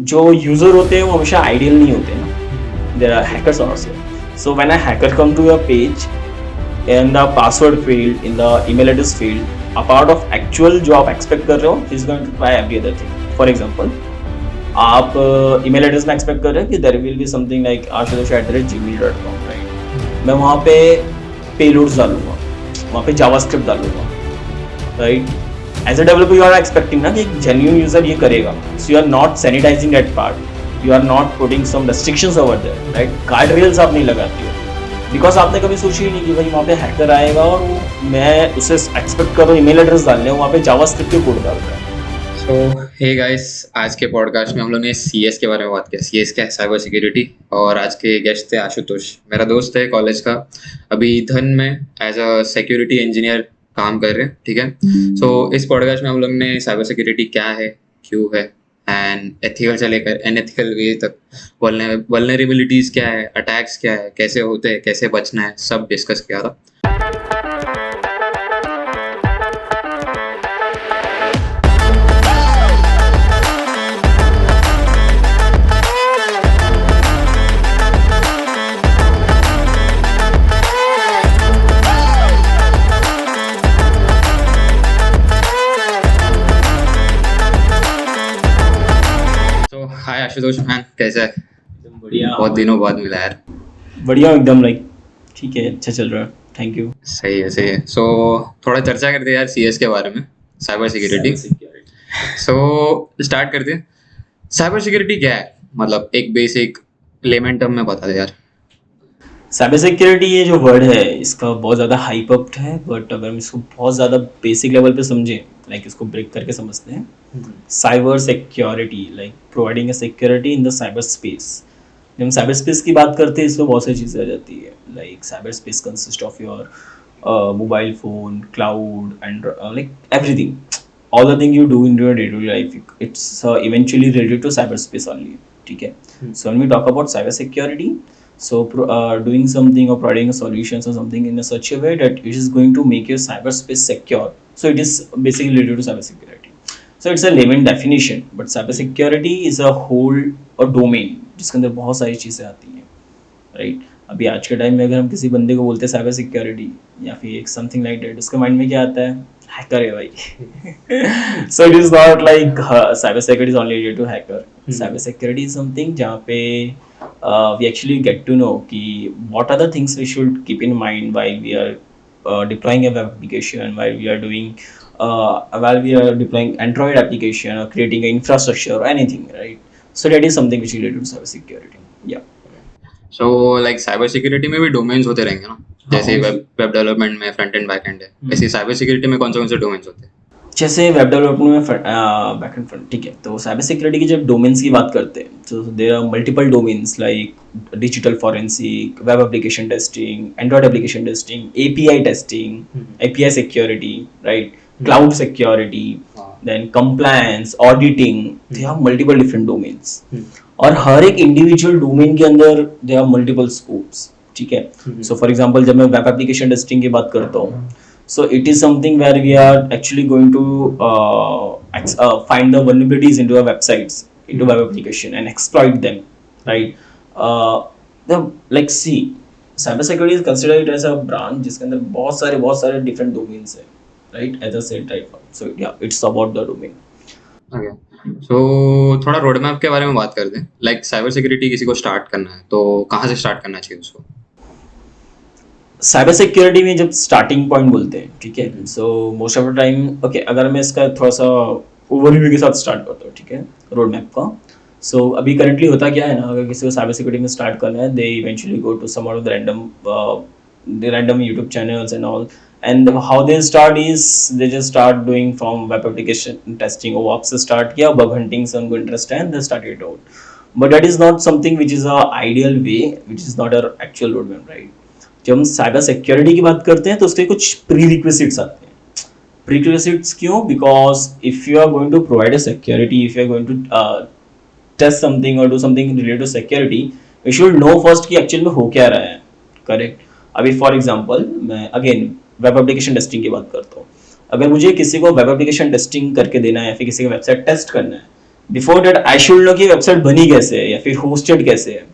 जो यूजर होते हैं वो हमेशा आइडियल नहीं होते ना, there are hackers also. So when a hacker come to your page in the password field, in the email address field, a part of actual जो आप expect कर रहे हो, he is going to try every other thing. For example, आप email address में expect कर रहे हो कि there will be something like ashutosh@gmail.com, right? मैं वहाँ पे payloads डालूंगा, वहाँ पे JavaScript डालूंगा, right? As a developer, you are expecting ना कि एक genuine user ये करेगा, so you are not sanitizing that part, you are not putting some restrictions over there, right? Guard rails आप नहीं लगाती हो. बिकॉज आपने कभी सोची ही नहीं कि भाई वहाँ पे हैकर आएगा और मैं उसे एक्सपेक्ट कर रहा हूँ ईमेल एड्रेस डालने, वहाँ पे जावास्क्रिप्ट के कोड डाल रहा है. सो हे गाइस, आज के पॉडकास्ट में हम लोग ने सीएस के बारे में बात किया. सीएस क्या है? Cyber security. और आज के गेस्ट थे आशुतोष, मेरा दोस्त है कॉलेज का, अभी धन में एज अ सिक्योरिटी इंजीनियर काम कर रहे हैं. ठीक है. सो इस पॉडकास्ट में हम लोग ने साइबर सिक्योरिटी क्या है, क्यों है, एंड एथिकल से लेकर अनएथिकल वे तक, वल्नरेबिलिटीज क्या है, अटैक्स क्या है, कैसे होते हैं, कैसे बचना है, सब डिस्कस किया था. हाय आशुतोष मैन, कैसा है? एकदम बढ़िया. बहुत दिनों बाद मिला यार. बढ़िया एकदम, लाइक ठीक है, अच्छा चल रहा है, थैंक यू. सही है, सही है. सो थोड़ा चर्चा करते हैं यार सीएस के बारे में, साइबर सिक्योरिटी. सो स्टार्ट करते हैं. साइबर सिक्योरिटी क्या है, मतलब एक बेसिक लेमन टर्म में बता दे यार. साइबर सिक्योरिटी ये जो वर्ड है इसका बहुत ज़्यादा हाइप अप है, बट अगर हम इसको बहुत ज़्यादा बेसिक लेवल पे समझें, लाइक इसको ब्रेक करके समझते हैं. Cyber security like providing A security in the cyber space. जब हम साइबर स्पेस की बात करते हैं इसमें बहुत सारी चीज़ें आ जाती है. Like cyber space consist of your mobile phone, cloud and like everything, all the thing you do in your day to day life, it's eventually related to cyber space only. ठीक है. So when we talk about cyber security, so doing something or providing a solutions or something in a such a way that it is going to make your cyberspace secure, so it is basically related to cyber security. So it's a layman definition, but cyber security is a whole or domain जिसके अंदर बहुत सारी चीज़ें आती हैं, right? अभी आज के टाइम में अगर हम किसी बंदे को बोलते हैं साइबर सिक्योरिटी या फिर एक समथिंग लाइक दैट, उसके माइंड में क्या आता है? हैकर है भाई. So it is not like cyber security is only related to hacker. Cyber security is something जहाँ पे we actually get to know कि what are the things we should keep in mind while we are deploying a web application, while we are deploying Android application or creating an infrastructure or anything, right? So that is something which is related to cyber security. Yeah. So like cyber security में भी domains होते रहेंगे ना, जैसे web development में front end back and है, वैसे cyber security में कौन से डोमेन्स होते हैं? जैसे वेब डेवलपमेंट में बैक एंड फ्रंट, ठीक है. तो साइबर सिक्योरिटी की जब डोमेन्स की बात करते हैं तो there are multiple domains like digital forensic, web application testing, Android application testing, API testing, API security, right, cloud security, then compliance, auditing. There are multiple different domains और हर एक इंडिविजुअल डोमेन के अंदर देयर आर मल्टीपल स्कोप्स. ठीक है. So for example जब मैं web application testing की बात करता हूँ, so it is something where we are actually going to find the vulnerabilities into our websites, into web application and exploit them, right? Like see, cyber security is considered as a branch जिसके अंदर बहुत सारे different domains है, right? As I said right now. So yeah, it's about the domain. Okay. So थोड़ा road map के बारे में बात करते हैं. लाइक साइबर सिक्योरिटी किसी को स्टार्ट करना है तो कहाँ से स्टार्ट करना चाहिए उसको? साइबर सिक्योरिटी में जब स्टार्टिंग पॉइंट बोलते हैं, ठीक है, so most of the time, okay, अगर मैं इसका थोड़ा सा ओवरव्यू के साथ स्टार्ट करता हूँ, ठीक है, रोड मैप का. सो अभी करंटली होता क्या है ना, अगर किसी को साइबर सिक्योरिटी में स्टार्ट करना है, they eventually go to some of the random YouTube channels and all, and how they start is they just start doing from web application testing. वो आपसे स्टार्ट किया, बग हंटिंग से उनको interest है and they started out. But that is not something which is a ideal way, which is not a actual road map, right? जब हम cyber security की बात करते हैं तो उसके कुछ प्री रिक्विजिट्स आते हैं. प्री रिक्विजिट्स क्यों? Because if you are going to provide a security, if you are going to test something और do something related to security, you should know first कि एक्चुअल में हो क्या रहा है. करेक्ट. अभी फॉर एग्जांपल मैं अगेन वेब एप्लीकेशन टेस्टिंग की बात करता हूँ. अगर मुझे किसी को वेब एप्लीकेशन टेस्टिंग करके देना है या फिर किसी का वेबसाइट टेस्ट करना है, before that I should know कि वेबसाइट बनी कैसे है या फिर होस्टेड कैसे है,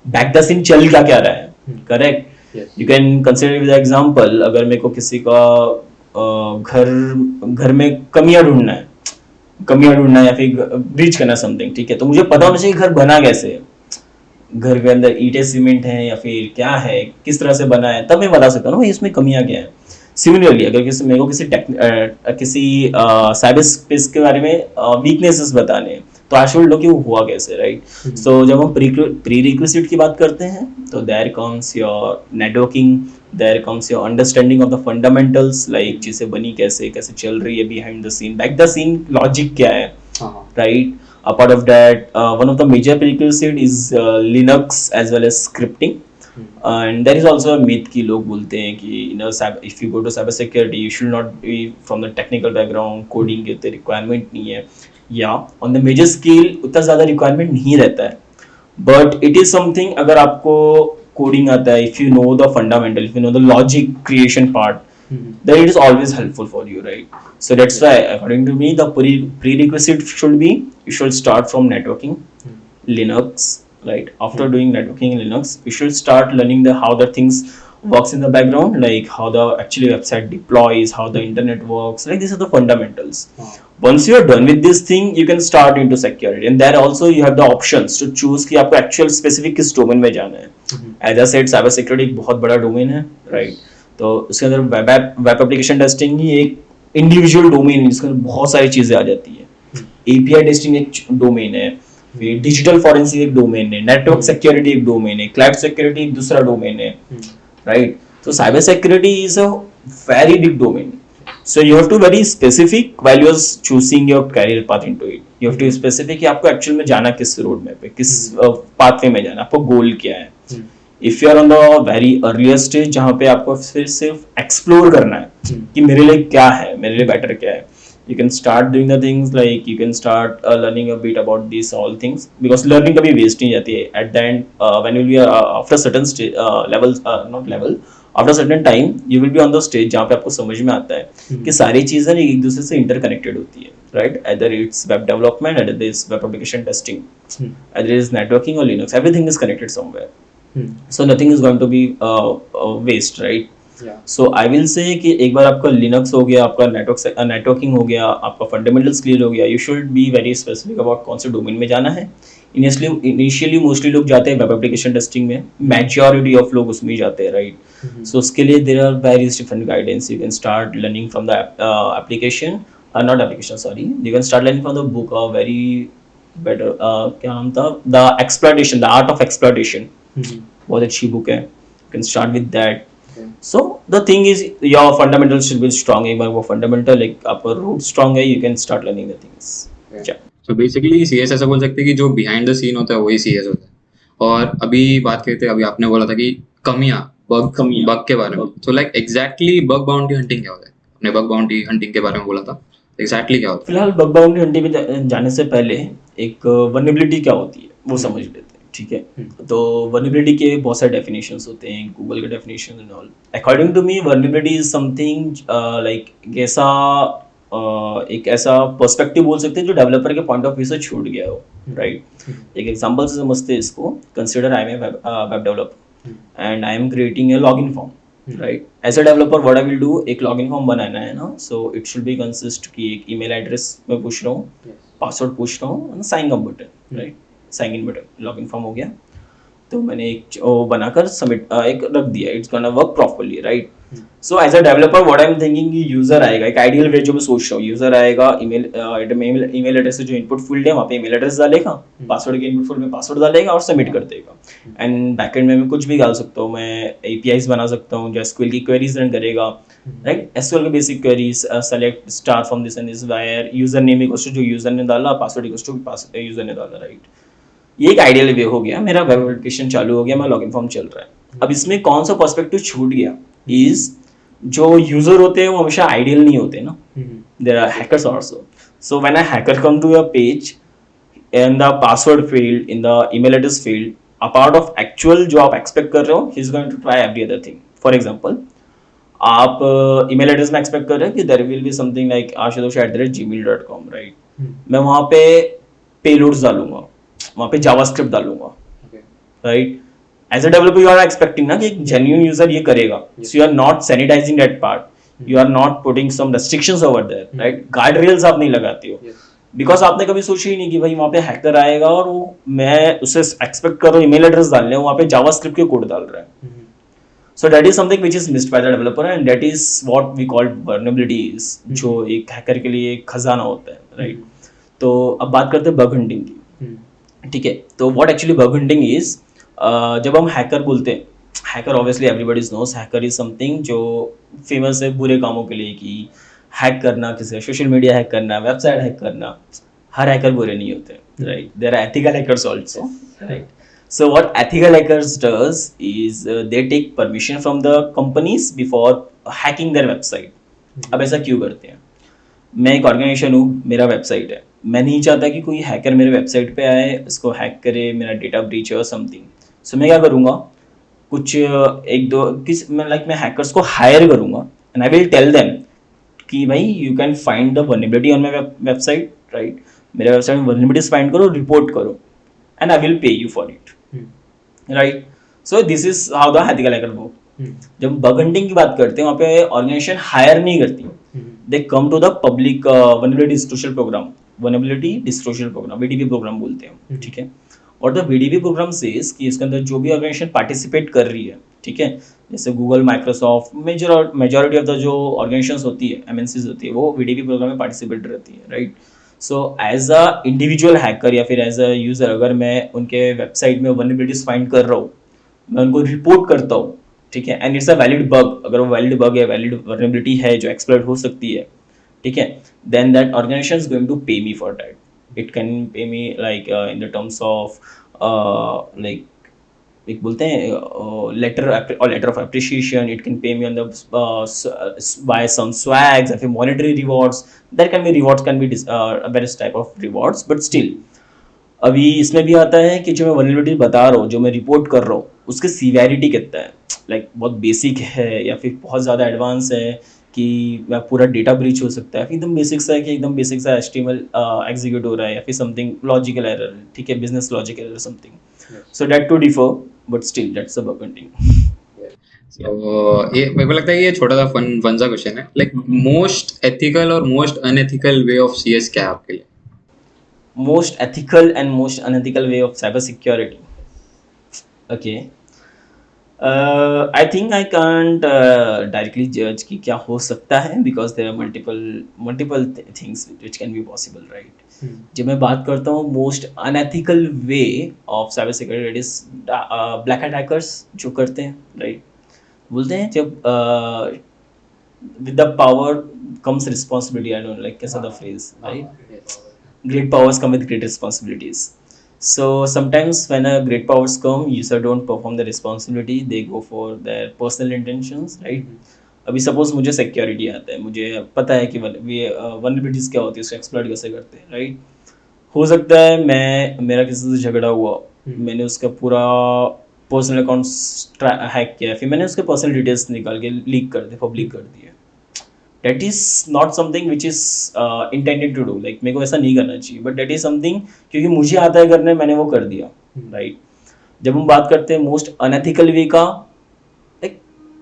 बैक द सीन चल क्या क्या रहा है, correct. You can consider with example, अगर मेरे को किसी का घर घर में कमियां ढूंढना है या फिर ब्रीच करना समथिंग, ठीक है, तो मुझे पता होना चाहिए घर बना कैसे है, घर के अंदर ईंटें सीमेंट है या फिर क्या है, किस तरह से बना है, तब मैं बता सकता हूँ ना भाई इसमें कमियां क्या है। सिमिलरली अगर किसी मेरे को किसी साइबर स्पेस के बारे में वीकनेसेस बताने हैं, तो आई शुड नो कि वो हुआ कैसे, राइट। सो जब हम प्री रिक्विजिट की बात करते हैं, तो there comes your networking, there comes your understanding of the fundamentals, like चीजें बनी कैसे, कैसे चल रही है behind the scene, back the scene logic क्या है, right? Apart of that, one of the major prerequisite is Linux as well as scripting. And there is also a myth कि लोग बोलते हैं कि if you go to cyber security you should not be from the technical background, coding के उतने requirement नहीं है, या on the major scale उतना ज़्यादा requirement नहीं रहता है, but it is something अगर आपको coding आता है, if you know the fundamental, if you know the logic creation part, then it is always helpful for you, right? So that's why according to me the prerequisite should be you should start from networking, Linux, right? After doing networking in Linux, you should start learning the how the things works in the background, like how the actually website deploys, how the internet works, like these are the fundamentals. Once you are done with this thing, you can start into security, and there also you have the options to choose कि आपको actual specific किस domain में जाना है। As I said, cyber security एक बहुत बड़ा domain है, right? तो उसके अंदर वेब एप्लीकेशन टेस्टिंग ही एक इंडिविजुअल डोमेन है जिसके अंदर बहुत सारी चीजें आ जाती है। एपीआई टेस्टिंग एक डोमेन है, फिर डिजिटल फॉरेंसिक एक डोमेन है, नेटवर्क सिक्योरिटी एक डोमेन है, क्लाउड सिक्योरिटी एक दूसरा डोमेन है, राइट। तो cyber security is a very big domain, so you have to very specific while you're choosing your career path into it, you have to be specific कि आपको actual में जाना किस road map पे, किस pathway में जाना, आपको गोल क्या है। If you are on the very earlier stage जहाँ पे आपको फिर सिर्फ एक्सप्लोर करना है कि मेरे लिए क्या है, मेरे लिए बेटर क्या है, you can start doing the things like you can start learning a bit about these all things, because learning कभी waste नहीं जाती है। at the end when you will be after certain stage levels, not level, after certain time you will be on the stage जहाँ पे आपको समझ में आता है कि सारी चीजें एक दूसरे से interconnected होती है, right? Either it's web development, either it's web application testing, either it's networking or Linux, everything is connected somewhere. So nothing is going to be waste, right? So I will say कि एक बार आपका Linux हो गया, आपका networking हो गया, आपका fundamentals clear हो गया, you should be very specific about कौन से डोमेन में जाना है। इनिशियली मोस्टली लोग जाते हैं वेब एप्लीकेशन टेस्टिंग में, मैजॉरिटी ऑफ लोग उसमें जाते हैं, राइट। सो उसके लिए there are various different guidance, you can start learning from the application, not application sorry, you can start learning from the book, very better क्या नाम था, the exploitation, the art of exploitation, बहुत अच्छी book है, you can start with that. So the thing is your fundamentals should be strong, एक बार वो fundamental like आपका root strong है, you can start learning the things. So basically CS ऐसा बोल सकते हैं कि जो behind the scene होता है वही CS होता है। और अभी बात करते हैं, अभी आपने बोला था कि बग के बारे में, so like exactly bug bounty hunting क्या होता है? आपने bug bounty hunting के बारे में बोला था, exactly क्या होता है? फिलहाल bug bounty hunting पे जाने से पहले एक vulnerability क्या होती है वो समझ लेते हैं, ठीक है। तो वर्नेबिलिटी के बहुत सारे डेफिनेशंस होते हैं, गूगल के definition and all. According to me vulnerability is something like एक ऐसा पर्सपेक्टिव बोल सकते हैं जो डेवलपर के पॉइंट ऑफ व्यू से छूट गया हो, राइट। एक एग्जांपल से समझते हैं इसको, consider I am a web developer and I am creating a login form, right. As a developer what I will do, एक लॉगिन फॉर्म बनाना है ना, so it should be consist कि एक ईमेल एड्रेस में पूछ रहा हूँ, पासवर्ड पूछ रहा हूँ, sign up button, right, sign in button, login form हो गया। तो मैंने एक बनाकर सबमिट एक रख दिया, it's gonna work properly, right. So as a developer what I am thinking कि यूजर आएगा, एक आइडियल वे जो मैं सोच रहा हूँ, यूजर आएगा, ईमेल एड्रेस से जो इनपुट फील्ड है वहाँ पे ईमेल एड्रेस डालेगा, पासवर्ड के इनपुट फील्ड में पासवर्ड डालेगा और सबमिट कर देगा। एंड बैकएंड में मैं कुछ भी डाल सकता हूँ, मैं एपीआईज बना सकता हूँ जो एसक्यूएल की क्वेरीज रन करेगा, राइट। एसक्यूएल के basic queries, select star from this and this where, user name equals to जो यूजर ने डाला, पासवर्ड इक्वल्स टू यूजर ने डाला, राइट। ये एक आइडियल वे हो गया, मेरा वेब एप्लीकेशन चालू हो गया, मेरा लॉगिन फॉर्म चल रहा है। अब इसमें कौन सा पर्सपेक्टिव छूट गया इज जो यूजर होते हैं वो हमेशा आइडियल नहीं होते ना, there are hackers also. So when a hacker come to your page in the password field, in the email address field, a part of actual जो आप एक्सपेक्ट कर रहे हो, he is going to try every other thing. For example, आप email address में expect कर रहे हैं कि there will be something like ashutosh@gmail.com, right. मैं वहां पे पेलोड्स डालूंगा, वहाँ पे जावास्क्रिप्ट डालूंगा, Okay. Right. As a developer you are expecting ना कि एक जेन्युइन यूजर ये करेगा, so you are not sanitizing that part, you are not putting some restrictions over there, right. Guard rails आप नहीं लगाते हो, बिकॉज आपने कभी सोचा ही नहीं कि भाई वहाँ पे हैकर आएगा और वो मैं उसे एक्सपेक्ट कर रहा हूँ ईमेल एड्रेस डालने, वहाँ पे जावास्क्रिप्ट के कोड डाल रहा है. So that is something which is missed by the developer and that is what we call vulnerabilities, जो एक हैकर के लिए एक खजाना होता है, राइट. तो अब बात करते हैं बग हंटिंग की, ठीक है. तो what actually bug hunting is, जब हम हैकर बोलते हैं, hacker obviously everybody knows, hacker is something जो फेमस है बुरे कामों के लिए, कि हैक करना, किसी का सोशल मीडिया हैक करना, वेबसाइट हैक करना. हर हैकर बुरे नहीं होते, right. There are ethical hackers also, right. So what ethical hackers does is they take permission from the companies before hacking their website. अब ऐसा क्यों करते हैं? मैं एक ऑर्गेनाइजेशन हूँ, मेरा वेबसाइट है, मैं नहीं चाहता कि कोई हैकर मेरे वेबसाइट पे आए, इसको हैक करे, मेरा डेटा ब्रीच और समथिंग. सो मैं क्या करूँगा, कुछ एक दो मैं हैकर्स को हायर करूँगा and I will tell them कि भाई you can find the vulnerability on my website, right. मेरे वेबसाइट में वल्नरेबिलिटीज फाइंड करो, रिपोर्ट करो and I will pay you for it, right. So this is how the ethical hacker work. जब bug hunting की बात करते हैं, वहाँ पे ऑर्गेनाइजेशन हायर नहीं करती, they come to the public vulnerability disclosure program, vulnerability disclosure program, VDP program बोलते हैं, ठीक है. और द वीडीपी प्रोग्राम सेज कि इसके अंदर जो भी ऑर्गेनाइजेशन पार्टिसिपेट कर रही है, ठीक है, जैसे Google, Microsoft, majority of the जो ऑर्गेनाइजेशंस होती है, एमएनसीज होती है, वो वीडीपी प्रोग्राम में पार्टिसिपेट रहती है, right. So as a individual hacker या फिर एज अ यूज़र, अगर मैं उनके वेबसाइट में वल्नरेबिलिटीज फाइंड कर रहा हूँ, मैं उनको रिपोर्ट करता हूँ, ठीक है, and it's a valid bug, अगर वो वैलिड बग या वैलिड वल्नरेबिलिटी है जो एक्सप्लॉइट हो सकती है, ठीक है, then that organization is going to pay me for that. It can pay me like in the terms of like एक बोलते हैं letter of appreciation. It can pay me on the buy some swags या फिर monetary rewards. There can be rewards, can be various type of rewards, but still अभी इसमें भी आता है कि जो मैं वल्नरेबिलिटी बता रहा हूँ, जो मैं रिपोर्ट कर रहा हूँ, उसकी सीवियरिटी कितना है, लाइक बहुत बेसिक है या फिर बहुत ज़्यादा एडवांस है कि पूरा डेटा ब्रीच हो सकता है, एकदम बेसिक सा है कि एकदम बेसिक सा HTML एग्जीक्यूट हो रहा है या फिर समथिंग लॉजिकल एरर, ठीक है, business logic error something. So that to differ, but still that's a bug hunting. तो ये मेरे को लगता है ये छोटा सा फन सा क्वेश्चन है, लाइक मोस्ट एथिकल और most unethical way of CS क्या है आपके लिए? Most ethical and most unethical way of cyber security. Okay. I think I can't directly judge कि क्या हो सकता है, because there are multiple things which can be possible, right? जब मैं बात करता हूँ most unethical way of cyber security, it is black hat hackers जो करते हैं, right? बोलते हैं जब with the power comes responsibility. I don't like कैसा the phrase, right? Great powers come with great responsibilities. So sometimes when a great powers come, user don't perform the responsibility, they go for their personal intentions, right? अभी suppose मुझे security आता है, मुझे पता है कि vulnerabilities क्या होती है, उसको एक्सप्लॉइट कैसे करते हैं, राइट. हो सकता है मेरा किसी से झगड़ा हुआ, मैंने उसका पूरा पर्सनल अकाउंट हैक किया, फिर मैंने उसके पर्सनल डिटेल्स निकाल के लीक कर दिए, पब्लिक कर दिए. That is not something which is intended to do, like मेरे को ऐसा नहीं करना चाहिए, but that is something क्योंकि मुझे आता है करने, मैंने वो कर दिया, राइट. जब हम बात करते हैं मोस्ट अनएथिकल वे का, लाइक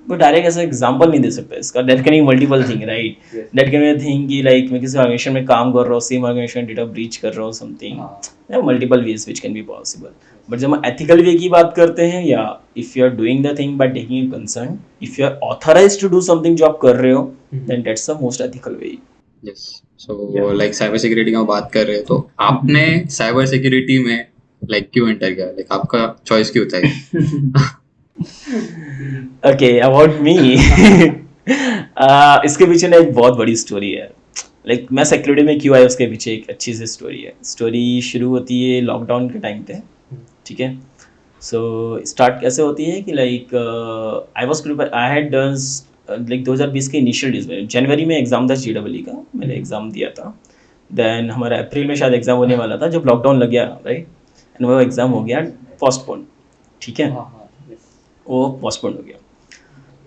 वो डायरेक्ट ऐसा एग्जांपल नहीं दे सकता इसका. That can be multiple thing, right. That can be thing कि लाइक मैं किसी ऑर्गेनाइजेशन में काम कर रहा हूँ, सेम ऑर्गेनाइजेशन डेटा ब्रीच कर रहा हूँ, something, multiple ways which can be possible. But जब हम एथिकल वे की बात करते हैं, या if you are doing the thing by taking concern, if you are authorized to do something जो आप कर रहे हो, then that's the most ethical way. Yes. So like cyber security का बात कर रहे हो, तो आपने साइबर सिक्योरिटी में लाइक क्यों एंटर किया, लाइक आपका चॉइस क्यों था? Okay, about me. इसके पीछे ना एक बहुत बड़ी स्टोरी है. लाइक मैं सिक्योरिटी में क्यों आया, उसके पीछे एक अच्छी सी स्टोरी है. स्टोरी शुरू होती है लॉकडाउन के टाइम पे, ठीक है. सो स्टार्ट कैसे होती है कि like I had done like 2020 के इनिशियल डेज में, जनवरी में एग्ज़ाम था GEE का, मैंने एग्ज़ाम दिया था. देन हमारा अप्रैल में शायद एग्ज़ाम होने वाला था जब लॉकडाउन लग गया, राइट. एंड वो एग्ज़ाम हो गया पोस्टपोन, ठीक है, वो पोस्टपोन हो गया.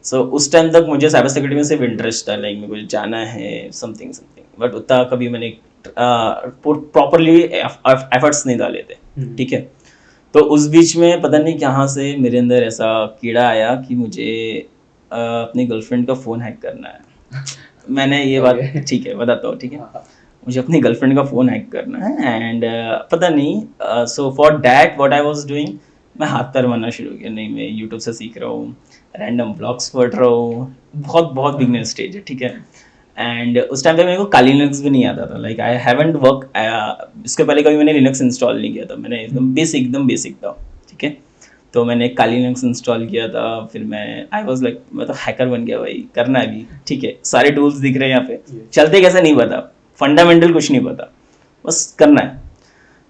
सो उस टाइम तक मुझे साइबर सिक्योरिटी में सिर्फ इंटरेस्ट था, लाइक मेरे को जाना है समथिंग, बट उतना कभी मैंने प्रॉपरली एफर्ट्स नहीं डाले थे, ठीक है। तो उस बीच में पता नहीं कहाँ से मेरे अंदर ऐसा कीड़ा आया कि मुझे अपनी गर्लफ्रेंड का फ़ोन हैक करना है। मैंने ये बात, ठीक है बताता हूँ, ठीक है। मुझे अपनी गर्लफ्रेंड का फ़ोन हैक करना है एंड पता नहीं, so for that what I was doing, मैं हाथ पैर मारना शुरू किया। नहीं, मैं यूट्यूब से सीख रहा हूँ, रैंडम ब्लॉग्स पढ़ रहा हूँ, बहुत बहुत बिगनर स्टेज है, ठीक है। एंड उस टाइम पे मेरे को काली लिनक्स भी नहीं आता था, लाइक आई हैवंट वर्क, इसके पहले कभी मैंने लिनक्स इंस्टॉल नहीं किया था, मैंने एकदम बेसिक था, ठीक है। तो मैंने काली लिनक्स इंस्टॉल किया था, फिर आई वाज लाइक मैं तो हैकर बन गया भाई, करना है भी, ठीक है। सारे टूल्स दिख रहे हैं यहाँ पे, चलते कैसे नहीं पता, फंडामेंटल कुछ नहीं पता, बस करना है।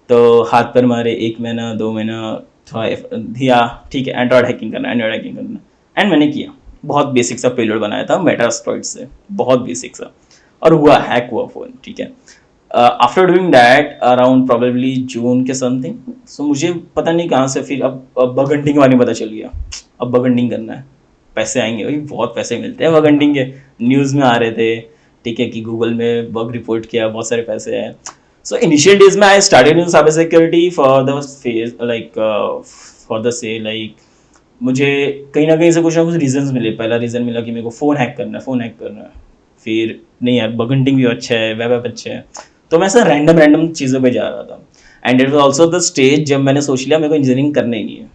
तो हाथ पैर मारे, 1 महीना 2 महीना थोड़ा दिया, ठीक है, एंड्रॉयड हैकिंग करना एंड मैंने किया। बहुत बेसिक सा पेलोड बनाया था मेटास्प्लॉइट से, बहुत बेसिक सा, और हुआ, हैक हुआ फ़ोन, ठीक है। After doing that around probably June के समथिंग, सो मुझे पता नहीं कहाँ से फिर अब बग हंटिंग के बारे में पता चल गया। अब बग हंटिंग करना है, पैसे आएंगे भाई, बहुत पैसे मिलते हैं बग हंटिंग के, न्यूज़ में आ रहे थे, ठीक है, कि गूगल में बग रिपोर्ट किया, बहुत सारे पैसे हैं। सो इनिशियल डेज में I started in cyber security for the phase like for the से लाइक मुझे कहीं ना कहीं से कुछ ना कुछ रीजंस मिले। पहला रीज़न मिला कि मेरे को फ़ोन हैक करना है, फिर नहीं यार बग हंटिंग भी अच्छा है, वेब ऐप अच्छा है, तो मैं ऐसा रैंडम चीज़ों पे जा रहा था। And it was also the stage जब मैंने सोच लिया मेरे को इंजीनियरिंग करना ही नहीं है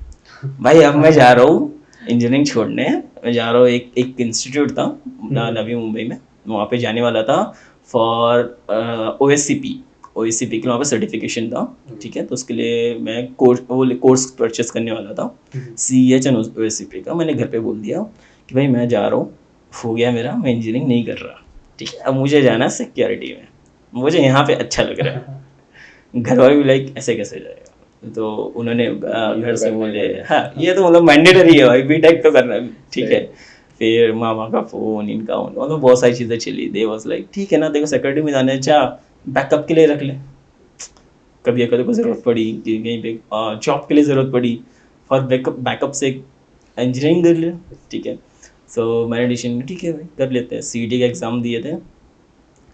भाई, अब मैं जा रहा हूँ इंजीनियरिंग छोड़ने, मैं जा रहा हूँ एक इंस्टीट्यूट था नवी मुंबई में, वहाँ पे जाने वाला था for O S C P के वहाँ पे सर्टिफिकेशन था, ठीक है। तो उसके लिए मैं कोर्स परचेस करने वाला था, CEH and O S C P का। मैंने घर पे बोल दिया कि भाई मैं जा रहा हूँ, हो गया मेरा, मैं इंजीनियरिंग नहीं कर रहा, ठीक है, अब मुझे जाना है सिक्योरिटी में, मुझे यहाँ पे अच्छा लग रहा है। घर वाले भी लाइक ऐसे कैसे जाएगा, तो उन्होंने घर से बोले हाँ ये तो मतलब मैंडेटरी है भाई, बीटेक तो करना है, ठीक है। फिर मामा का फ़ोन, इनका मतलब बहुत सारी चीज़ें चली, दे वाज लाइक ठीक है ना, देखो सिक्योरिटी में जाना है, अच्छा बैकअप के लिए रख ले, कभी अगर को ज़रूरत पड़ी कि कहीं पे जॉब के लिए ज़रूरत पड़ी, फॉर बैकअप से इंजीनियरिंग कर ले, ठीक है। सो मैंने डिसीजन, ठीक है भाई कर लेते हैं। CET का एग्ज़ाम दिए थे,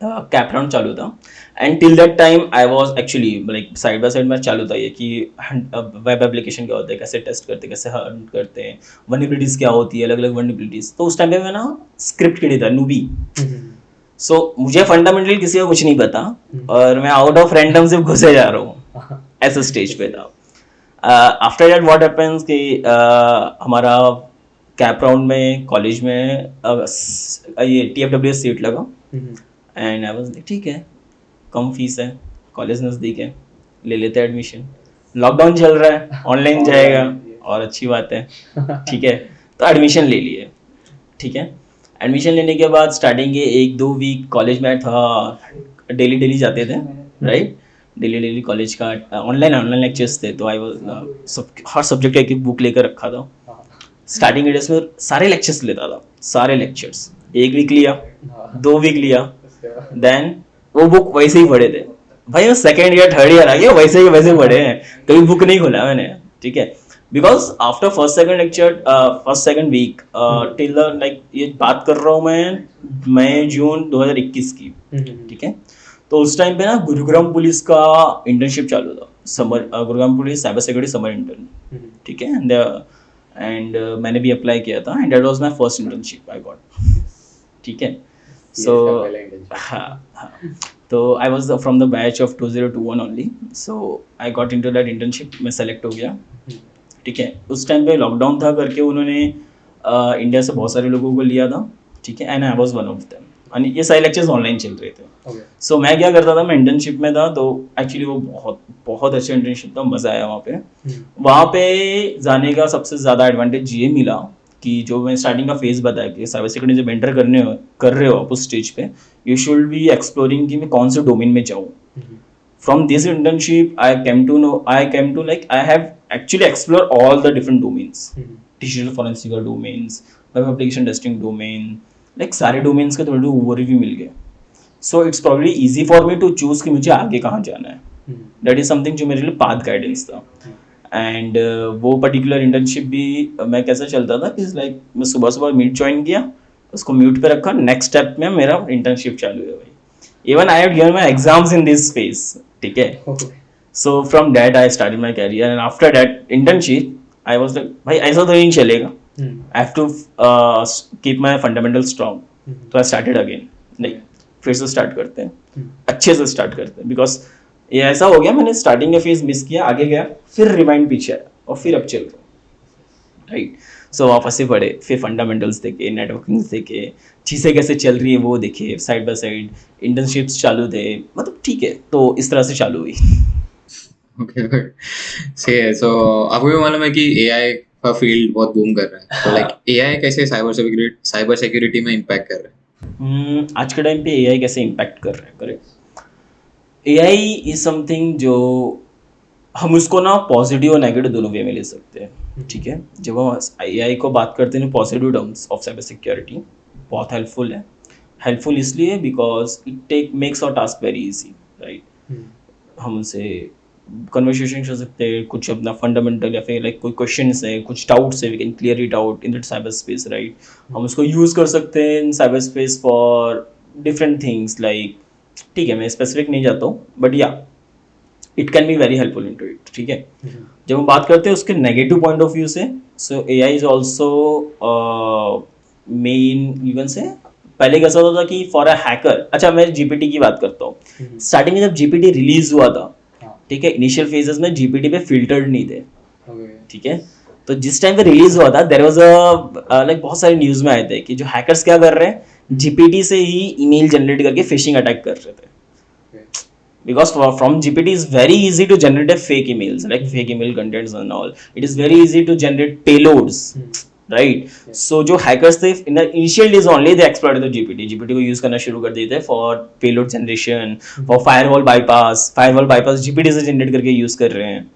कैप राउंड चालू था, and till that time I was actually like side by side में चालू था ये कि वेब एप्लीकेशन क्या होता है, कैसे टेस्ट करते हैं, कैसे हंट करते हैं, वनरेबिलिटीज़ क्या होती है, अलग अलग वनरेबिलिटीज़। तो उस टाइम पे मैं ना स्क्रिप्ट के लिए था, नूबी। सो मुझे फंडामेंटली किसी का कुछ नहीं पता, और मैं आउट ऑफ रैंडम सिर्फ घुसे जा रहा हूँ, ऐसे स्टेज पे था। आफ्टर दैट व्हाट हैपेंस कि हमारा कैप राउंड में कॉलेज में ये TFWS सीट लगा, एंड आई वाज लाइक ठीक है, कम फीस है, कॉलेज नज़दीक है, ले लेते हैं एडमिशन, लॉकडाउन चल रहा है, ऑनलाइन जाएगा और अच्छी बात है, ठीक है। तो एडमिशन ले लिए, ठीक है। एडमिशन लेने के बाद स्टार्टिंग के 1-2 वीक कॉलेज में था, डेली जाते थे, राइट, डेली कॉलेज का ऑनलाइन लेक्चर्स थे, तो आई वाज हर सब्जेक्ट एक बुक लेकर रखा था। स्टार्टिंग के डेज में सारे लेक्चर्स लेता था, सारे लेक्चर्स, 1 वीक लिया, 2 वीक लिया, देन वो बुक वैसे ही पढ़े थे भाई। मैं सेकेंड ईयर थर्ड ईयर आ गया, वैसे ही वैसे पढ़े हैं, कभी बुक नहीं खोला मैंने, ठीक है। Because after first second lecture, first second week till like ये बात कर रहा हूँ मैं मई जून 2021 की, ठीक है। तो उस टाइम पे ना गुरुग्राम पुलिस का इंटर्नशिप चालू था, summer, Gurugram police cyber security summer intern, ठीक है। एंड मैंने भी अप्लाई किया था, and that was my first internship I got, ठीक है। सो हाँ, तो I was from the batch of 2021 only, so I got into that internship, मैं सेलेक्ट हो गया, ठीक है। उस टाइम पे लॉकडाउन था करके उन्होंने इंडिया से बहुत सारे लोगों को लिया था, ठीक है, and I was one of them, और ये सारे लेक्चर्स ऑनलाइन चल रहे थे। सो मैं क्या करता था, मैं इंटर्नशिप में था, तो एक्चुअली वो बहुत बहुत अच्छा इंटर्नशिप था, मज़ा आया वहाँ पे। वहाँ पे जाने का सबसे ज़्यादा एडवांटेज ये मिला कि जो मैं स्टार्टिंग का फेज बताया कि साइबर सिक्योरिटी जब एंटर कर रहे हो आप उस स्टेज पे, यू शुड बी एक्सप्लोरिंग कि मैं कौन से डोमेन में जाऊँ। From this internship, I came to like I have actually explored all the different domains, digital forensic domains, web application testing domain, like सारे domains के थोड़े ओवरव्यू मिल गए. So it's probably easy for me to choose कि मुझे आगे कहाँ जाना है. That is something जो मेरे लिए path guidance था. एंड वो पर्टिकुलर इंटर्नशिप भी मैं कैसे चलता था कि लाइक मैं सुबह मीट ज्वाइन किया, उसको म्यूट पे रखा, नेक्स्ट स्टेप में मेरा इंटर्नशिप चालू है भाई. Even I had given my exams in this space. ठीक है. So from that I started my career, and after that internship I was like भाई ऐसा तो नहीं चलेगा. I have to keep my fundamentals strong. So I started again. नहीं फिर से स्टार्ट करते हैं, अच्छे से स्टार्ट करते हैं, बिकॉज ये ऐसा हो गया मैंने स्टार्टिंग का फेज मिस किया, आगे गया, फिर रिमाइंड पीछे आया और फिर अब चल रहा, राइट. सो वापस से पढ़े, फिर फंडामेंटल्स देखे, नेटवर्किंग देखे, चीज़ें कैसे चल रही है वो देखे, साइड बाय साइड इंटर्नशिप्स चालू थे, मतलब ठीक है. तो इस तरह से चालू हुई. ओके सही है. सो आपको भी मालूम है कि एआई का फील्ड बहुत बूम कर रहा है, तो लाइक एआई कैसे साइबर सिक्योरिटी में इम्पैक्ट कर रहा है? आज के टाइम पे एआई कैसे इम्पैक्ट कर रहा है, करेक्ट. एआई इज समथिंग जो हम उसको ना पॉजिटिव और नेगेटिव दोनों वे में ले सकते हैं, ठीक है. जब हम एआई को बात करते हैं positive terms of cyber security, बहुत हेल्पफुल है. हेल्पफुल इसलिए because it makes our task very easy, right. हम उनसे कन्वर्सेशन कर सकते हैं, कुछ अपना फंडामेंटल या फिर लाइक कोई क्वेश्चंस है, कुछ डाउट्स है, we can clear it out in that cyber space, right. हम उसको यूज़ कर सकते हैं in cyber space for different things, like ठीक है मैं स्पेसिफिक नहीं जाता हूँ, बट या it can be very helpful in to it, ठीक है. जब हम बात करते हैं उसके नेगेटिव पॉइंट ऑफ व्यू से, सो ए I is also main even से पहले कैसा होता था कि फॉर अ हैकर, अच्छा मैं जीपीटी की बात करता हूँ. स्टार्टिंग में जब जीपीटी रिलीज हुआ था, ठीक है, इनिशियल फेजेस में जीपीटी पे फिल्टर्ड नहीं थे, ठीक है. तो जिस टाइम पे रिलीज हुआ था देयर वाज लाइक बहुत सारे न्यूज में आए थे कि जो हैकर्स क्या कर रहे हैं, जीपीटी से ही ईमेल जनरेट करके फिशिंग अटैक कर रहे थे. Because from GPT is very easy to generate a fake emails, like fake email contents and all. It is very easy to generate payloads, right? So जो hackers थे in the initial days only they exploited the GPT को use करना शुरू कर दिए थे for payload generation, for firewall bypass GPT से generate करके use कर रहे हैं.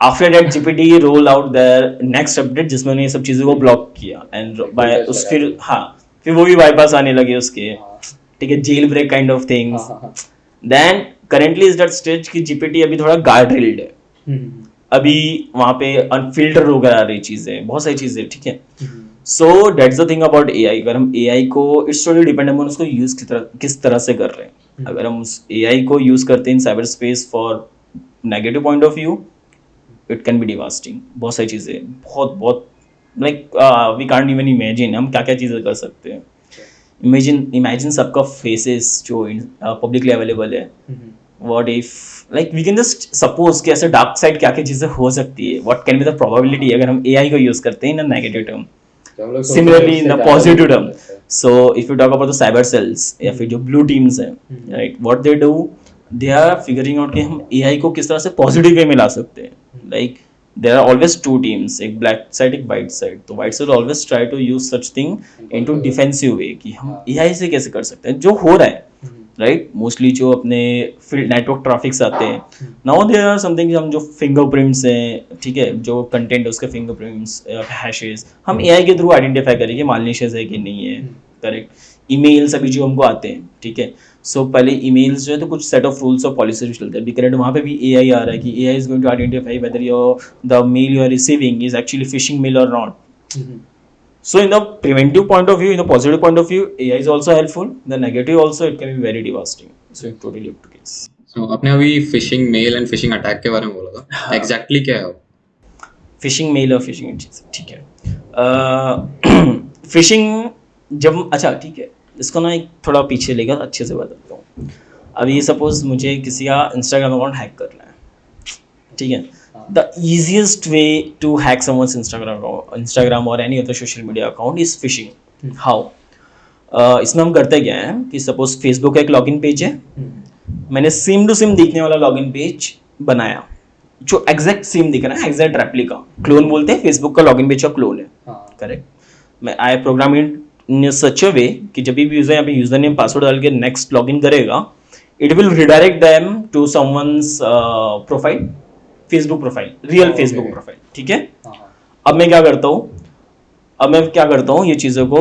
After that GPT roll out their next update जिसमें उन्होंने ये सब चीज़ों को block किया, and by उस फिर वो भी bypass आने लगे उसके, ठीक है, jail break kind of things. Then currently is that stage कि GPT अभी थोड़ा गार्ड रेल्ड है, अभी वहाँ पे अनफिल्टर होकर आ रही चीज़ें, बहुत सारी चीज़ें, ठीक है. So that's the thing about AI. अगर हम एआई को इट्स टोटली डिपेंड हम उसको यूज़ किस तरह से कर रहे हैं. अगर हम उस एआई को यूज़ करते हैं in cyber space for negative point of view, it can be devastating. बहुत सारी चीज़ें, बहुत like we can't even imagine हम क्या क्या चीज़ें कर सकते हैं. इमेजिन सबका फेसेस जो पब्लिकली अवेलेबल है. What if like we can just suppose कि ऐसे डार्क साइड क्या क्या चीज़ें हो सकती है, what can be the probability अगर हम एआई को यूज़ करते हैं in a negative term, similarly in the positive term. So if you talk about the cyber cells या फिर जो ब्लू टीम्स हैं, right, what they do, they are figuring out कि हम एआई को किस तरह से पॉजिटिव वे में ला सकते हैं. Like there are always two teams, एक black side एक white side. तो white side always try to use such thing into defensive way कि हम AI से कैसे कर सकते हैं जो हो रहा है, राइट. मोस्टली जो अपने नेटवर्क ट्रैफिक्स आते हैं, नाउ देयर आर समथिंग हम जो फिंगरप्रिंट्स हैं, ठीक है, जो कंटेंट है उसके फिंगरप्रिंट्स हैशेस हम AI के थ्रू आइडेंटिफाई करेंगे मालनिशियस है कि नहीं है, करेक्ट. ईमेल्स अभी जो हमको आते हैं, ठीक है, सो पहले ईमेल्स जो है तो कुछ सेट ऑफ रूल्स और पॉलिसीज चलते हैं. अभी करंट वहाँ पे भी एआई आ रहा है कि AI is going to identify whether your the mail you are receiving is actually phishing mail और not. So in the preventive point of view, in the positive point of view, AI is also helpful. The negative also, it can be very devastating. So it totally up to case. So आपने अभी phishing male and phishing attack के बारे में बोला था, exactly क्या है वो? फिशिंग मेल और फिशिंग चीज़, ठीक है. फिशिंग जब अच्छा ठीक है, इसको ना एक थोड़ा पीछे लेकर अच्छे से बताता हूँ. अभी सपोज मुझे किसी का इंस्टाग्राम अकाउंट हैक करना है, ठीक है. The easiest way to hack someone's Instagram or any other social media account is phishing. How? इसमें हम करते क्या हैं कि सपोज फेसबुक का एक लॉगिन पेज है, मैंने सेम टू सेम दिखने वाला लॉगिन पेज बनाया जो एग्जैक्ट सेम दिख रहा है, एग्जैक्ट रेप्लिका. क्लोन बोलते हैं, फेसबुक का लॉगिन पेज का क्लोन है, करेक्ट. मैं आई प्रोग्राम इन सच अ वे कि जब भी यूजर यहाँ पे यूजर नेम पासवर्ड डाल के नेक्स्ट लॉगिन करेगा, it will redirect them to someone's profile, Facebook profile, real Facebook profile, ठीक है. अब मैं क्या करता हूँ, ये चीज़ों को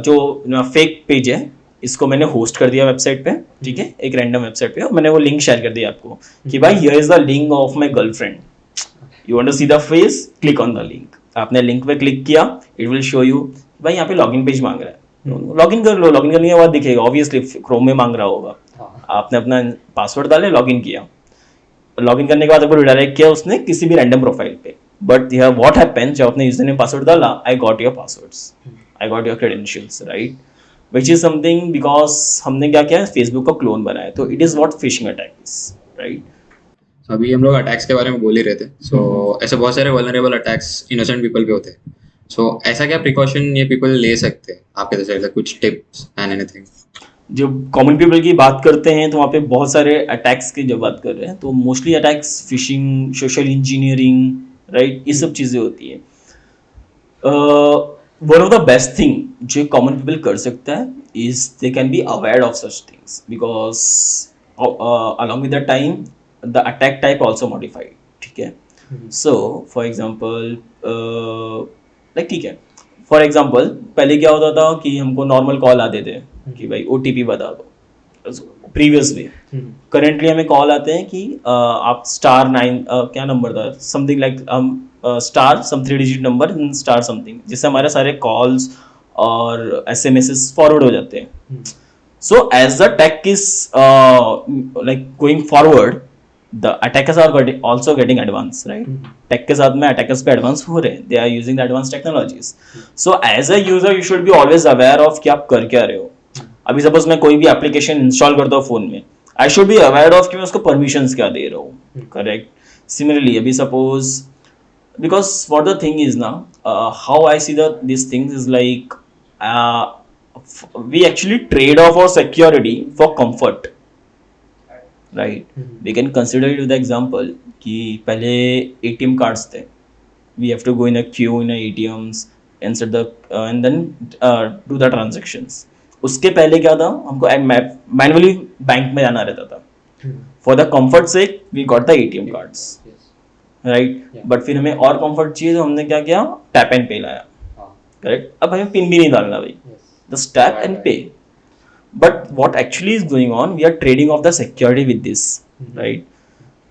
जो फेक पेज है इसको मैंने होस्ट कर दिया वेबसाइट पे, ठीक है, एक रैंडम वेबसाइट पे, और मैंने वो लिंक शेयर कर दिया आपको कि भाई here is the link of my girlfriend, you want to see the face, click on the link. आपने लिंक पे क्लिक किया, इट विल शो यू भाई यहाँ पे लॉगिन पेज मांग रहा है, लॉगिन कर लो, लॉगिन करने के बाद दिखेगा ऑब्वियसली क्रोम में मांग रहा होगा, आपने अपना पासवर्ड डाले, लॉगिन किया, लॉगिन करने के बाद आपको रिडायरेक्ट किया उसने किसी भी रैंडम प्रोफाइल पे, बट हियर व्हाट हैपेंस, जब आपने यूजर नेम पासवर्ड डाला, I got your passwords, I got your credentials, right, which is something because हमने क्या किया, फेसबुक का क्लोन बनाया, तो it is what phishing attack is, right. अभी हम लोग अटैक्स के बारे में बोल ही रहे थे, सो ऐसे बहुत सारे वल्नरेबल अटैक्स इनोसेंट पीपल पे होते हैं, सो ऐसा क्या प्रिकॉशन ये पीपल ले सकते हैं आपके तरफ से, कुछ टिप्स एंड एनीथिंग? जब कॉमन पीपल की बात करते हैं तो वहाँ पे बहुत सारे अटैक्स की जब बात कर रहे हैं तो mostly attacks fishing, social engineering, right, ये सब चीज़ें होती है। One of the best thing जो कॉमन पीपल कर सकता है is they can be aware of such things, because along with the time the attack type also modified, ठीक है। सो फॉर एग्जाम्पल लाइक, ठीक है, फॉर एग्जाम्पल पहले क्या होता था कि हमको नॉर्मल कॉल आते थे कि भाई OTP बता दो, प्रीवियसली। करेंटली हमें कॉल आते हैं कि आप *9 क्या नंबर था, समथिंग लाइक हम स्टार सम 3 डिजिट नंबर स्टार समथिंग, जिससे हमारे सारे कॉल्स और SMS फॉरवर्ड हो जाते हैं। So as the tech is like going forward, the attackers are also getting advanced, right? Tech के साथ में attackers पे advance हो रहे हैं, they are using the advanced technologies. So as a user you should be always aware of कि आप कर क्या रहे हो। अभी सपोज मैं कोई भी एप्लीकेशन इंस्टॉल करता हूँ फोन में, I should be aware of कि मैं उसको परमिशंस क्या दे रहा हूँ, करेक्ट। सिमिलरली अभी suppose, because what the thing is ना, how I see the this things is like we actually trade off our security for comfort, right. We can consider it with example कि पहले ATM cards थे, we have to go in a queue in ATMs insert the and then do the transactions. उसके पहले क्या था, हमको manually bank में जाना रहता था। For the comfort sake we got the ATM cards, right. But फिर हमें और कंफर्ट चाहिए तो हमने क्या किया, टैप एंड पे लाया, करेक्ट। अब हमें पिन भी नहीं डालना भाई, just tap and pay. But what actually is going on, we are trading off the security with this, right.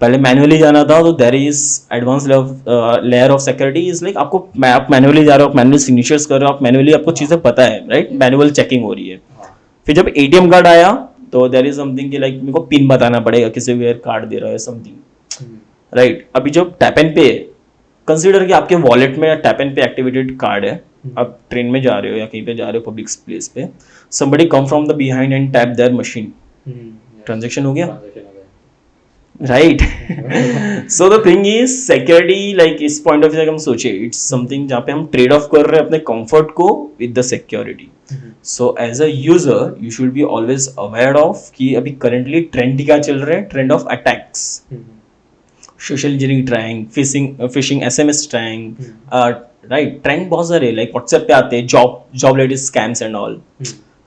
पहले मैनुअली जाना था तो there is advance layer of security is like आपको, आप मैनुअली जा रहे हो, आप मैनुअल सिग्नेचर्स कर रहे हो, आप मैनुअली, आपको चीजें पता है, राइट, मैनुअल चेकिंग हो रही है। फिर जब ATM कार्ड आया तो देयर इज समथिंग कि लाइक मेरे को पिन बताना पड़ेगा, किसी भी कार्ड दे रहा है समथिंग, राइट। अभी जब टैप एंड पे, कंसीडर कि आपके वॉलेट में टैप एंड पे एक्टिवेटेड कार्ड है, आप ट्रेन में जा रहे हो या कहीं पे जा रहे हो पब्लिक प्लेस पे, somebody come from the behind and tap their machine, transaction हो गया, right. So the thing is security, like इस पॉइंट ऑफ व्यू से हम सोचे, इट्स समथिंग जहाँ पे हम ट्रेड ऑफ कर रहे हैं अपने कंफर्ट को with the security. So as a user you should be always aware of कि अभी करेंटली ट्रेंड क्या चल रहा है, trend of attacks, social engineering trying, phishing SMS trying, right. Trend बहुत सारे लाइक व्हाट्सएप पे आते हैं, job related scams and all,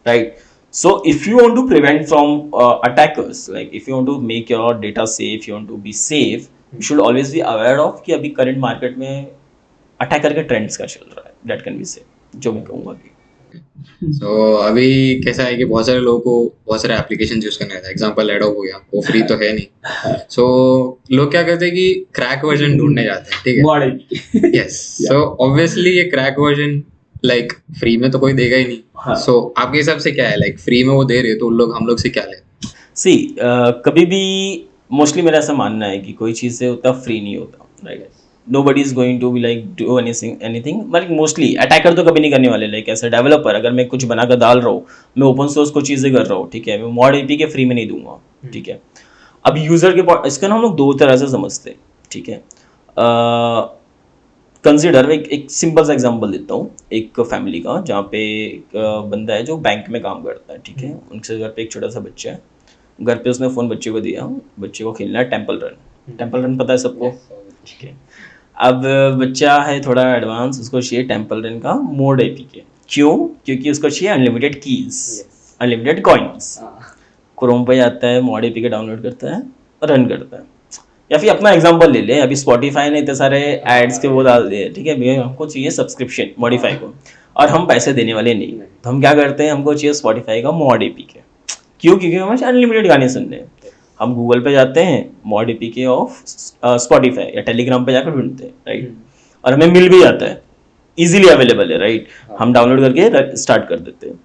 right. So if you want to prevent from attackers, like if you want to make your data safe, you want to be safe, you should always be aware of कि अभी current market में attacker के trends का चल रहा है, that can be safe, जो मैं कहूँगा कि। So अभी कैसा है कि बहुत सारे लोगों को बहुत सारे एप्लीकेशन यूज करना है, एग्जांपल एडोब हो गया, वो फ्री तो है नहीं। So लोग क्या करते हैं कि क्रैक वर्जन ढूंढने जाते हैं, ठीक है, यस। सो ऑब्वियसली ये क्रैक वर्जन लाइक फ्री में तो कोई देगा ही नहीं। सो आपके हिसाब से क्या है, लाइक फ्री में वो दे रहे तो हम लोग से क्या ले? सी कभी भी मोस्टली मेरा ऐसा मानना है कि कोई चीज़ से उतना फ्री नहीं होता, right. Nobody is going to be like do anything, मतलब मोस्टली अटैकर तो कभी नहीं करने वाले। लाइक एज अ डेवलपर अगर मैं कुछ बनाकर डाल रहा हूँ, मैं ओपन सोर्स को चीज़ें कर रहा हूँ, ठीक है, मैं मॉड APK फ्री में नहीं दूंगा, ठीक है। अब यूजर के इसका ना हम लोग दो तरह से समझते हैं, ठीक है। कंसिडर एक सिंपल सा एग्जांपल देता हूँ, एक फैमिली का जहाँ पे एक बंदा है जो बैंक में काम करता है, ठीक है। उनके घर पे एक छोटा सा बच्चा है, घर पे उसने फ़ोन बच्चे को दिया, बच्चे को खेलना है टेम्पल रन पता है सबको, ठीक है। अब बच्चा है थोड़ा एडवांस, उसको चाहिए टेम्पल रन का मोड APK। क्यों? क्योंकि उसको चाहिए unlimited keys, unlimited coins. Chrome पे जाता है, मोड APK डाउनलोड करता है, रन करता है। या फिर अपना एग्जांपल ले ले, अभी स्पॉटिफाई ने इतने सारे एड्स के वो डाल दिए, ठीक है, भैया हमको चाहिए सब्सक्रिप्शन मॉडिफाई को, और हम पैसे देने वाले नहीं, तो हम क्या करते हैं, हमको चाहिए स्पॉटिफाई का मॉड APK। क्यों? क्योंकि हमें अनलिमिटेड गाने सुनने हैं। हम गूगल पे जाते हैं, मॉड APK ऑफ स्पॉटिफाई, या टेलीग्राम पे जाकर ढूंढते हैं, राइट, और हमें मिल भी जाता है, इजीली अवेलेबल है, राइट। हम डाउनलोड करके स्टार्ट कर देते हैं।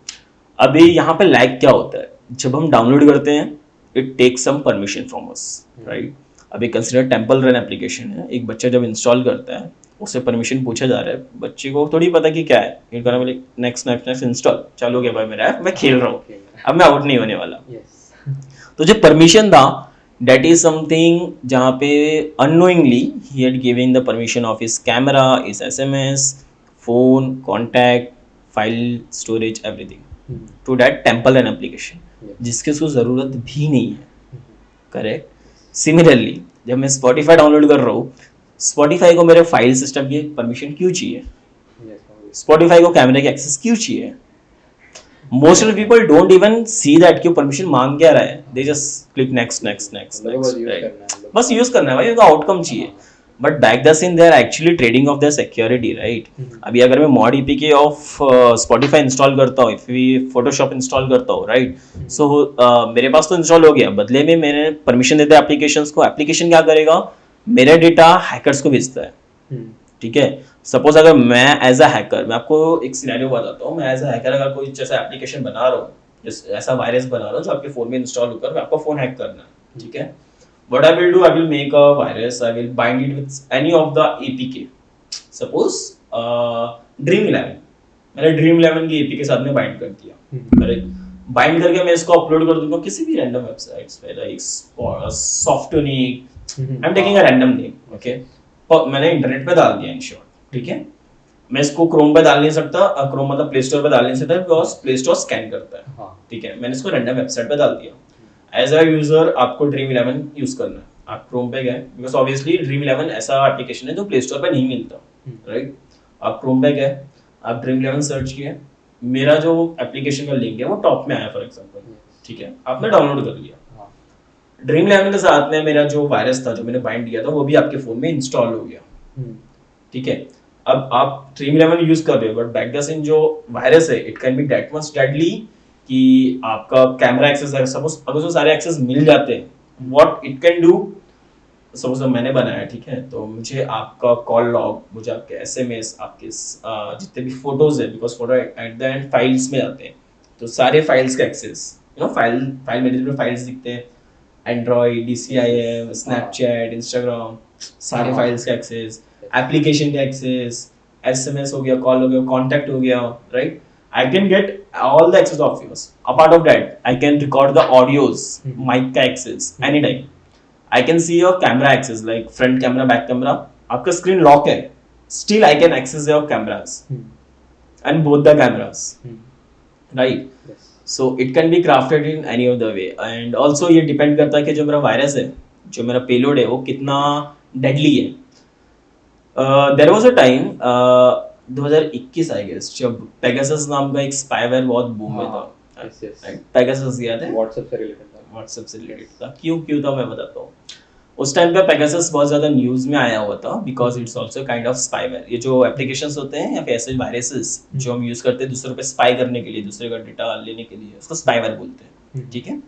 अभी यहाँ पे लैग क्या होता है, जब हम डाउनलोड करते हैं it takes some permission from us, right. अभी कंसिडर टेम्पल रन एप्लीकेशन है, एक बच्चा जब इंस्टॉल करता है उससे परमिशन पूछा जा रहा है, बच्चे को थोड़ी पता कि क्या है, ये करना बोले नेक्स्ट नेक्स्ट नेक्स्ट इंस्टॉल, चालू हो गया भाई मेरा ऐप, मैं खेल रहा हूँ, अब मैं आउट नहीं होने वाला. तो जो परमिशन था that is something जहाँ पे unknowingly he had given the permission of his camera, his SMS, phone, contact, file storage, everything to that temple and application जिसकी उसको ज़रूरत भी नहीं है. करेक्ट. सिमिलरली जब मैं Spotify डाउनलोड कर रहा हूँ, Spotify को मेरे फाइल सिस्टम की परमिशन क्यों चाहिए, Spotify को कैमरे की एक्सेस क्यों चाहिए. Most of the people don't even see that कि परमिशन मांग क्या रहा है, they just click next next next next, बस यूज करना है भाई, उनका आउटकम चाहिए. But back the scene they are actually trading off their security, right. अभी अगर मैं mod APK of Spotify install करता हूँ, इफ वी फोटोशॉप इंस्टॉल करता हूँ, राइट, सो मेरे पास तो इंस्टॉल हो गया, बदले में मैंने परमिशन देता है एप्लीकेशंस को, एप्लीकेशन क्या करेगा, मेरा डेटा हैकर्स को भेजता है. ठीक है. सपोज अगर मैं एज अ हैकर, मैं आपको एक सिनेरियो बताता हूँ, मैं एज अ हैकर अगर कोई जैसा एप्लीकेशन बना रहा हूँ, ऐसा वायरस बना रहा हूँ जो आपके फोन में इंस्टॉल होकर आपका फोन हैक करना है. ठीक है. What I will do, I will make a virus, I will bind it with any of the APK. Suppose Dream11, मैंने Dream11 की APK के साथ में बाइंड कर दिया, करेक्ट. बाइंड करके मैं इसको अपलोड कर दूंगा किसी भी रैंडम वेबसाइट्स पे, like Softonic, I am taking a random name, okay. मैंने इंटरनेट पे डाल दिया इन शॉर्ट. ठीक है. मैं इसको क्रोम पे डाल नहीं सकता, क्रोम मतलब प्ले स्टोर पे डाल नहीं सकता बिकॉज प्ले स्टोर स्कैन करता है. ठीक है. मैंने इसको रैंडम वेबसाइट पे डाल दिया. एज अ यूजर आपको Dream11 यूज करना है, आप क्रोम पे गए बिकॉज ऑब्वियसली Dream11 ऐसा एप्लीकेशन है जो प्ले स्टोर पे नहीं मिलता, राइट. आप क्रोम पे गए, आप Dream11 सर्च किए, मेरा जो एप्लीकेशन का लिंक है वो टॉप में आया फॉर एग्जांपल. ठीक है. आपने डाउनलोड कर लिया. Dream11 के साथ में मेरा जो वायरस था जो मैंने बाइंड किया था वो भी आपके फोन में इंस्टॉल हो गया. ठीक है. अब आप Dream11 यूज कर रहे हो, बट बैक द सीन जो वायरस है it can B that much deadly कि आपका कैमरा एक्सेस है, सपोज अगर वो सारे एक्सेस मिल जाते हैं, what it can do, suppose मैंने बनाया, ठीक है, तो मुझे आपका कॉल लॉग, मुझे आपके एसएमएस, आपके जितने भी फोटोज है, because photo at the end files में आते हैं, तो सारे फाइल्स का एक्सेस, फाइल मैनेजर में फाइल्स दिखते हैं, एंड्रॉइड, DCIM, स्नैपचैट, इंस्टाग्राम, सारे फाइल्स का एक्सेस, एप्लीकेशन का एक्सेस, SMS हो गया, कॉल हो गया, कॉन्टैक्ट हो गया, right. I can get all the access of yours. Apart of that, I can record the audios, mic का access, anytime. I can see your camera access, like front camera, back camera. आपका screen lock है, still I can access your cameras and both the cameras, right? Yes. So it can be crafted in any of the way. And also ये depend करता है कि जो मेरा virus है, जो मेरा payload है, वो कितना deadly है. There was a time 2021 I guess, जब पेगासस नाम का एक स्पाईवेयर बहुत बूम में था. पेगासस याद है, व्हाट्सएप से रिलेटेड था. क्यों था मैं बताता हूँ. उस टाइम पे पेगासस बहुत ज्यादा न्यूज में आया हुआ था because it's also kind of spyware. ये जो एप्लीकेशंस होते हैं या फिर ऐसे वायरसेस जो हम यूज करते हैं दूसरों पे स्पाई करने के लिए, दूसरे का डेटा लेने के लिए, उसको स्पाईवेयर बोलते हैं. ठीक है.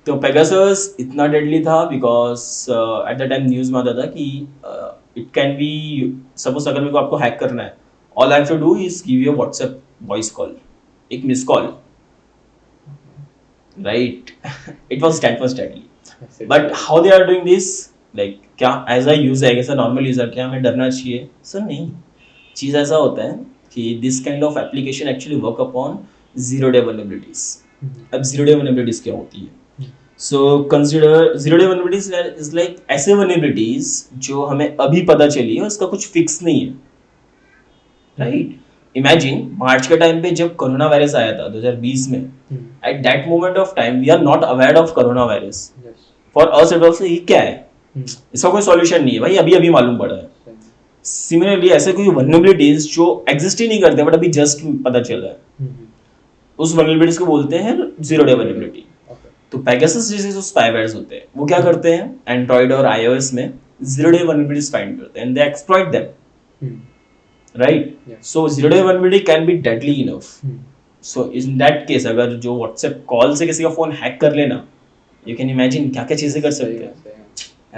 तो पेगासस इतना डेडली था because at the time news में आता था कि इट कैन बी, सपोज अगर मेरे को आपको हैक करना है, all I have to do is give you a WhatsApp voice call, एक miss call, right? It was that much deadly. But how they are doing this? Like क्या as a user, as a normal user, क्या हमें डरना चाहिए? Sir नहीं. चीज़ ऐसा होता है कि this kind of application actually work upon zero day vulnerabilities. अब zero day vulnerabilities क्या होती है? So consider zero day vulnerabilities is like ऐसे vulnerabilities जो हमें अभी पता चली है, उसका कुछ फिक्स नहीं है. राइट. इमेजिन मार्च के टाइम पे जब कोरोना वायरस आया था 2020 में, at that moment of time we are not aware of corona virus. For us it also, ये क्या है, इसका कोई सॉल्यूशन नहीं है भाई, अभी अभी मालूम पड़ा है. सिमिलरली ऐसे कोई वल्नरेबिलिटीज जो एग्जिस्ट ही नहीं करते बट अभी जस्ट पता चला है, उस वल्नरेबिलिटीज को बोलते हैं जीरो डे वल्नरेबिलिटी. तो पेगासस जैसे जो स्पाईवेयर्स होते हैं वो क्या करते हैं, एंड्रॉइड और iOS में जीरो डे वल्नरेबिलिटीज फाइंड करते हैं and they exploit them, right? Yeah. So zero day vulnerability can be deadly enough. So in that case अगर जो WhatsApp कॉल से किसी का फोन हैक कर लेना, you can imagine क्या क्या चीजें कर सकते हैं,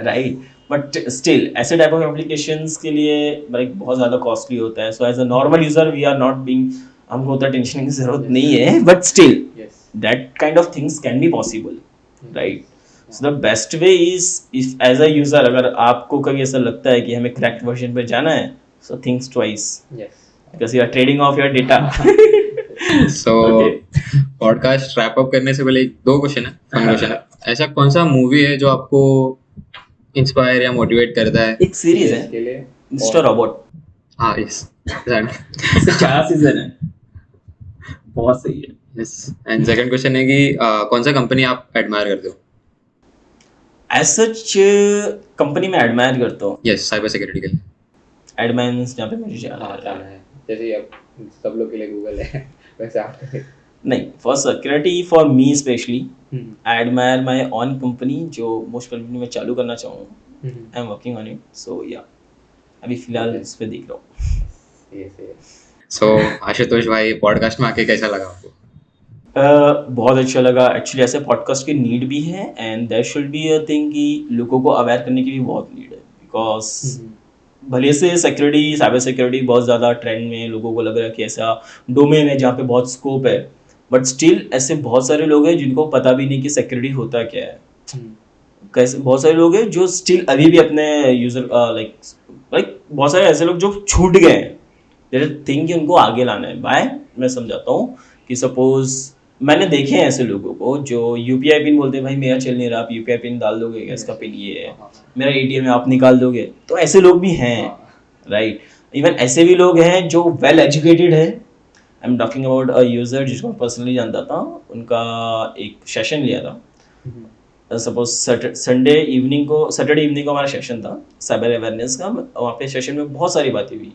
right? But still ऐसे type of applications के लिए like बहुत ज़्यादा costly होता है. So as a normal user we are not being हमको उतना टेंशन की जरूरत नहीं है, but still Yes. that kind of things can be possible, right? So the best way is, if as a user अगर आपको कभी ऐसा लगता है कि हमें cracked version पे जाना है, so think twice Yes. because you are trading off your data. So Okay. Podcast wrap up करने से पहले एक दो क्वेश्चन है, फन क्वेश्चन है. ऐसा कौन सा मूवी है जो आपको इंस्पायर या मोटिवेट करता है? एक सीरीज है के लिए मिस्टर रोबोट, हाँ, यस. इसके 4 सीजन है, बहुत सही है. यस. एंड सेकंड क्वेश्चन है कि कौन सा कंपनी आप एडमायर करते हो? एज सच कंपनी में एडमायर करता हूँ, यस, साइबर सिक्योरिटी के लिए. एडमायर्स जहाँ पे मुझे जाना है. है जैसे अब सब लोग के लिए गूगल है वैसे आप नहीं, for security for me specially I admire my own company जो मोस्ट कंपनी में चालू करना चाहूँगा. I am working on it, so या अभी फिलहाल इस पे देख रहा हूँ. सो आशुतोष भाई, पॉडकास्ट में आके कैसा लगा आपको? बहुत अच्छा लगा. एक्चुअली ऐसे पॉडकास्ट की नीड भी है and there should be a thing कि लोगों को अवेयर करने की भी बहुत नीड है, बिकॉज भले से सिक्योरिटी, साइबर सिक्योरिटी बहुत ज़्यादा ट्रेंड में है, लोगों को लग रहा है कि ऐसा डोमेन है जहाँ पे बहुत स्कोप है, बट स्टिल ऐसे बहुत सारे लोग हैं जिनको पता भी नहीं कि सिक्योरिटी होता क्या है. कैसे बहुत सारे लोग हैं जो स्टिल अभी भी अपने यूजर लाइक बहुत सारे ऐसे लोग जो छूट गए हैं. देयर थिंक कि उनको आगे लाना है. बाय मैं समझाता हूँ कि सपोज मैंने देखे हैं ऐसे लोगों को जो यूपीआई पिन बोलते हैं, भाई मेरा चल नहीं रहा, आप यूपीआई पिन डाल दोगे क्या, इसका पिन ये है, मेरा एटीएम है आप निकाल दोगे. तो ऐसे लोग भी हैं, राइट. इवन ऐसे भी लोग हैं जो वेल एजुकेटेड है. I am talking about a user जिसको मैं पर्सनली जानता था. उनका एक सेशन लिया था, सपोज सैटरडे इवनिंग को हमारा सेशन था साइबर अवेयरनेस का. वहाँ पे सेशन में बहुत सारी बातें हुई.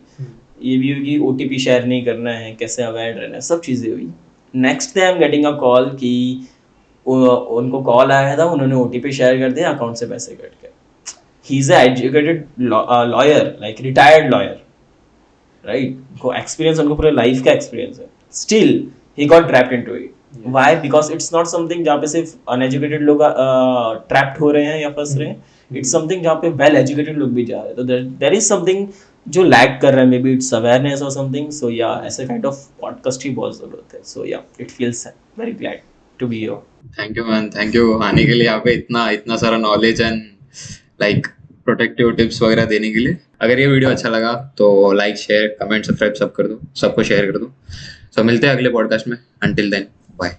ये भी हुई कि ओटीपी शेयर नहीं करना है, कैसे अवेयर रहना है, सब चीज़ें हुई. Next day I am getting a call कि उनको कॉल आया था, उन्होंने ओटीपी शेयर कर दिया, अकाउंट से पैसे कट गए. He is educated lawyer, like retired lawyer, right. उनको एक्सपीरियंस, उनको पूरे लाइफ का एक्सपीरियंस है. Still he got trapped into it. Why? Because it's not something जहाँ पे सिर्फ अनएजुकेटेड लोग ट्रैप्ड हो रहे हैं या फंस रहे हैं. इट्स समथिंग जहाँ पे वेल एजुकेटेड लोग भी जा रहे हैं. तो देयर इज समथिंग जो लैग कर रहा है, मे बी इट्स अवेयरनेस और समथिंग. सो या ऐसे काइंड ऑफ पॉडकास्ट की बहुत जरूरत है. So yeah it feels very glad to be here. Thank you man, thank you आने के लिए यहाँ पे, इतना इतना सारा knowledge and like protective tips वगैरह देने के लिए. अगर ये वीडियो अच्छा लगा तो लाइक, शेयर, कमेंट, सब्सक्राइब सब कर दो, सबको शेयर कर दो. सो मिलते हैं अगले पॉडकास्ट में. Until then, bye.